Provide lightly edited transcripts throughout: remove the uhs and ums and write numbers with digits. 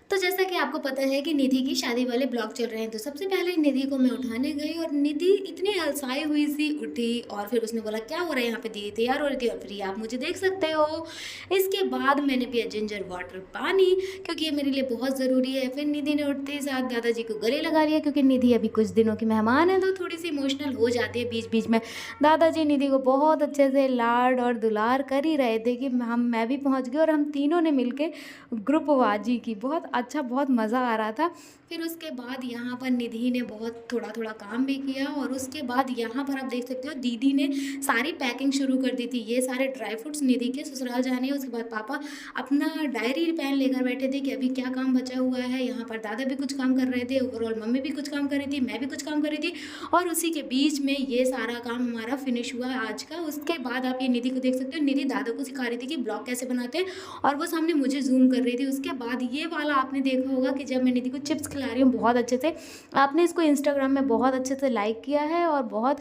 तो जैसा कि आपको पता है कि निधि की शादी वाले ब्लॉग चल रहे हैं, तो सबसे पहले निधि को मैं उठाने गई और निधि इतनी अलसाई हुई सी उठी और फिर उसने बोला क्या हो रहा है यहाँ पे, दीदी तैयार हो रही थी और फिर ये आप मुझे देख सकते हो। इसके बाद मैंने पिया जिंजर वाटर पानी, क्योंकि ये मेरे लिए बहुत ज़रूरी है। फिर निधि ने उठते ही साथ दादाजी को गले लगा लिया, क्योंकि निधि अभी कुछ दिनों की मेहमान है तो थोड़ी सी इमोशनल हो जाती है बीच बीच में। दादाजी निधि को बहुत अच्छे से लाड और दुलार कर ही रहे थे कि हम मैं भी पहुंच गई और हम तीनों ने मिलके ग्रुपबाजी की। बहुत अच्छा, बहुत मज़ा आ रहा था। फिर उसके बाद यहाँ पर निधि ने बहुत थोड़ा थोड़ा काम भी किया और उसके बाद यहाँ पर आप देख सकते हो दीदी ने सारी पैकिंग शुरू कर दी थी। ये सारे ड्राई फ्रूट्स निधि के ससुराल जाने हैं। उसके बाद पापा अपना डायरी पेन लेकर बैठे थे कि अभी क्या काम बचा हुआ है। यहाँ पर दादा भी कुछ काम कर रहे थे, ओवरऑल मम्मी भी कुछ काम कर रही थी, मैं भी कुछ काम कर रही थी और उसी के बीच में ये सारा काम हमारा फिनिश हुआ आज का। उसके बाद आप ये निधि को देख सकते हो, निधि दादा को सिखा रही थी कि ब्लॉग कैसे बनाते हैं और वो सामने मुझे ज़ूम कर रही थी। उसके बाद ये वाला आपने देखा होगा कि जब मैं निधि को चिप्स खिला रही हूँ बहुत अच्छे से, आपने इसको इंस्टाग्राम में बहुत अच्छे से लाइक किया है और बहुत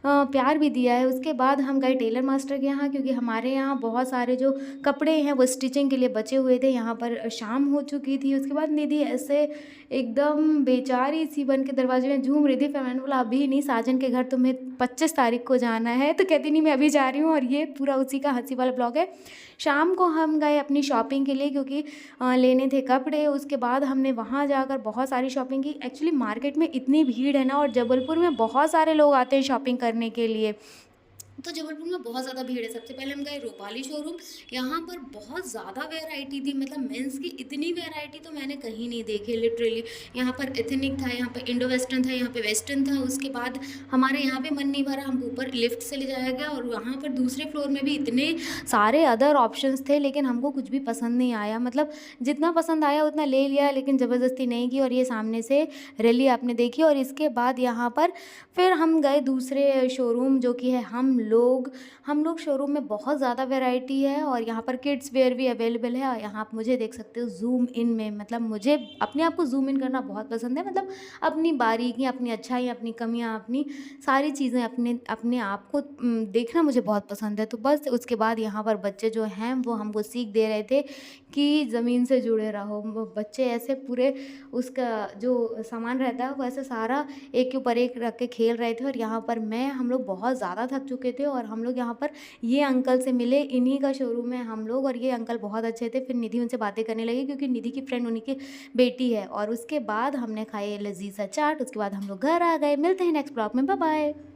प्यार भी दिया है। उसके बाद हम गए टेलर मास्टर के यहाँ, क्योंकि हमारे यहाँ बहुत सारे जो कपड़े हैं वो स्टिचिंग के लिए बचे हुए थे। यहाँ पर शाम हो चुकी थी। उसके बाद निधि ऐसे एकदम बेचारी सी बन के दरवाजे में झूम रही थी। फिर मैंने बोला अभी नहीं, साजन के घर तुम्हें 25 तारीख को जाना है। तो कहती नहीं मैं अभी जा रही हूँ। और ये पूरा उसी का हंसी वाला ब्लॉग है। शाम को हम गए अपनी शॉपिंग के लिए, क्योंकि लेने थे कपड़े। उसके बाद हमने वहाँ जाकर बहुत सारी शॉपिंग की। एक्चुअली मार्केट में इतनी भीड़ है ना, और जबलपुर में बहुत सारे लोग आते हैं शॉपिंग करने के लिए, तो जबलपुर में बहुत ज़्यादा भीड़ है। सबसे पहले हम गए रूपाली शोरूम। यहाँ पर बहुत ज़्यादा वैरायटी थी, मतलब मेंस की इतनी वैरायटी तो मैंने कहीं नहीं देखी लिटरली। यहाँ पर एथनिक था, यहाँ पर इंडो वेस्टर्न था, यहाँ पे वेस्टर्न था। उसके बाद हमारे यहाँ पे मन नहीं भरा, हमको ऊपर लिफ्ट से ले जाया गया और वहाँ पर दूसरे फ्लोर में भी इतने सारे अदर ऑप्शंस थे, लेकिन हमको कुछ भी पसंद नहीं आया। मतलब जितना पसंद आया उतना ले लिया, लेकिन ज़बरदस्ती नहीं की। और ये सामने से रैली आपने देखी। और इसके बाद यहाँ पर फिर हम गए दूसरे शोरूम, जो कि है हम लोग शोरूम में बहुत ज़्यादा वैरायटी है और यहाँ पर किड्स वेयर भी अवेलेबल है। और यहाँ आप मुझे देख सकते हो जूम इन में, मतलब मुझे अपने आप को जूम इन करना बहुत पसंद है। मतलब अपनी बारीकियाँ, अपनी अच्छाइयाँ, अपनी कमियाँ, अपनी सारी चीज़ें अपने अपने आप को देखना मुझे बहुत पसंद है। तो बस उसके बाद यहाँ पर बच्चे जो हैं वो हमको सीख दे रहे थे कि ज़मीन से जुड़े रहो। वो बच्चे ऐसे पूरे उसका जो सामान रहता है वो ऐसे सारा एक के ऊपर एक रख के खेल रहे थे। और यहाँ पर हम लोग बहुत ज़्यादा थक चुके थे और हम लोग यहाँ पर ये अंकल से मिले। इन्हीं का शोरूम है हम लोग, और ये अंकल बहुत अच्छे थे। फिर निधि उनसे बातें करने लगी, क्योंकि निधि की फ्रेंड उन्हीं की बेटी है। और उसके बाद हमने खाए लजीज सा चाट। उसके बाद हम लोग घर आ गए। मिलते हैं नेक्स्ट ब्लॉग में। Bye bye.